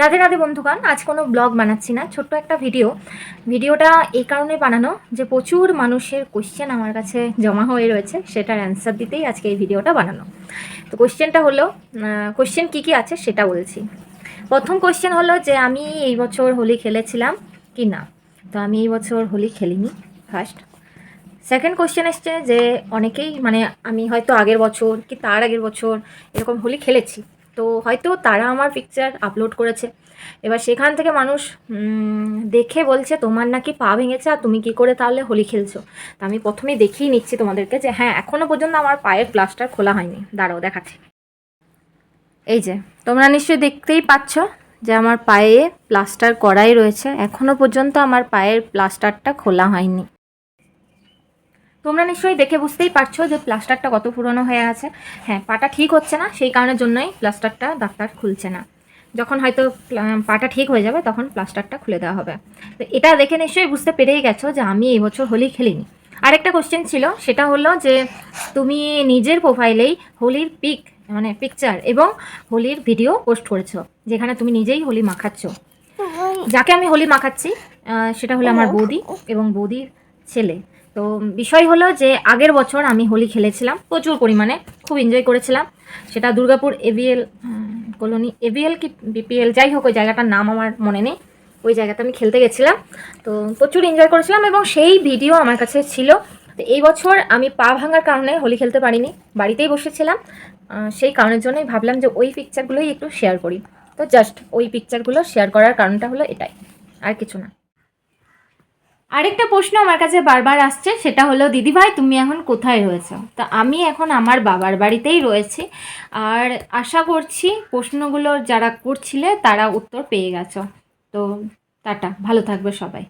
রাধে রাধে বন্ধুগণ, আজ কোনো ব্লগ বানাচ্ছি না, ছোট্ট একটা ভিডিওটা এই কারণে বানানো যে প্রচুর মানুষের কোশ্চেন আমার কাছে জমা হয়ে রয়েছে, সেটার অ্যান্সার দিতেই আজকে এই ভিডিওটা বানানো। তো কোশ্চেনটা হলো, কোশ্চেন কী আছে সেটা বলছি। প্রথম কোশ্চেন হলো যে আমি এই বছর হোলি খেলেছিলাম কি না। তো আমি এই বছর হোলি খেলিনি, ফার্স্ট। সেকেন্ড কোশ্চেন এসছে যে অনেকেই আমি হয়তো আগের বছর কি তার আগের বছর এরকম হোলি খেলেছি, তো হয়তো তারা আমার পিকচার আপলোড করেছে। এবার সেখান থেকে মানুষ দেখে বলছে তোমার নাকি পা ভেঙেছে আর তুমি কি করে তাহলে হোলি খেলছো। তো আমি প্রথমেই দেখিয়ে নিচ্ছি তোমাদেরকে যে হ্যাঁ, এখনও পর্যন্ত আমার পায়ের প্লাস্টার খোলা হয়নি। দাঁড়াও দেখাচ্ছি। এই যে তোমরা নিশ্চয়ই দেখতেই পাচ্ছ যে আমার পায়ে প্লাস্টার করাই রয়েছে, এখনও পর্যন্ত আমার পায়ের প্লাস্টারটা খোলা হয়নি। তোমরা নিশ্চয়ই দেখে বুঝতেই পারছো যে প্লাস্টারটা কত পুরনো হয়ে আছে। হ্যাঁ, পাটা ঠিক হচ্ছে না, সেই কারণের জন্যই প্লাস্টারটা ডাক্তার খুলছে না। যখন হয়তো পাটা ঠিক হয়ে যাবে তখন প্লাস্টারটা খুলে দেওয়া হবে। তো এটা দেখে নিশ্চয়ই বুঝতে পেরেই গেছো যে আমি এই বছর হোলি খেলিনি। আরেকটা কোশ্চেন ছিল, সেটা হলো যে তুমি নিজের প্রোফাইলেই হোলির পিকচার এবং হোলির ভিডিও পোস্ট করেছো, যেখানে তুমি নিজেই হোলি মাখাচ্ছ। যাকে আমি হোলি মাখাচ্ছি সেটা হলো আমার বৌদি এবং বৌদির ছেলে। তো বিষয় হলো যে আগের বছর আমি হোলি খেলেছিলাম প্রচুর পরিমাণে, খুব এনজয় করেছিলাম। সেটা দুর্গাপুর এভিএল কলোনি, এভিএল কি বিপিএল, যাই হোক ওই জায়গাটার নাম আমার মনে নেই। ওই জায়গাতে আমি খেলতে গেছিলাম, তো প্রচুর এনজয় করেছিলাম এবং সেই ভিডিও আমার কাছে ছিল। তো এই বছর আমি পা ভাঙার কারণে হোলি খেলতে পারিনি, বাড়িতেই বসেছিলাম। সেই কারণের জন্যই ভাবলাম যে ওই পিকচারগুলোই একটু শেয়ার করি। তো জাস্ট ওই পিকচারগুলো শেয়ার করার কারণটা হলো এটাই, আর কিছু না। আরেকটা প্রশ্ন আমার কাছে বারবার আসছে, সেটা হলো দিদিভাই তুমি এখন কোথায় রয়েছো। তা আমি এখন আমার বাবার বাড়িতেই রয়েছি। আর আশা করছি প্রশ্নগুলো যারা করছিলে তারা উত্তর পেয়ে গেছো। তো টাটা, ভালো থাকবে সবাই।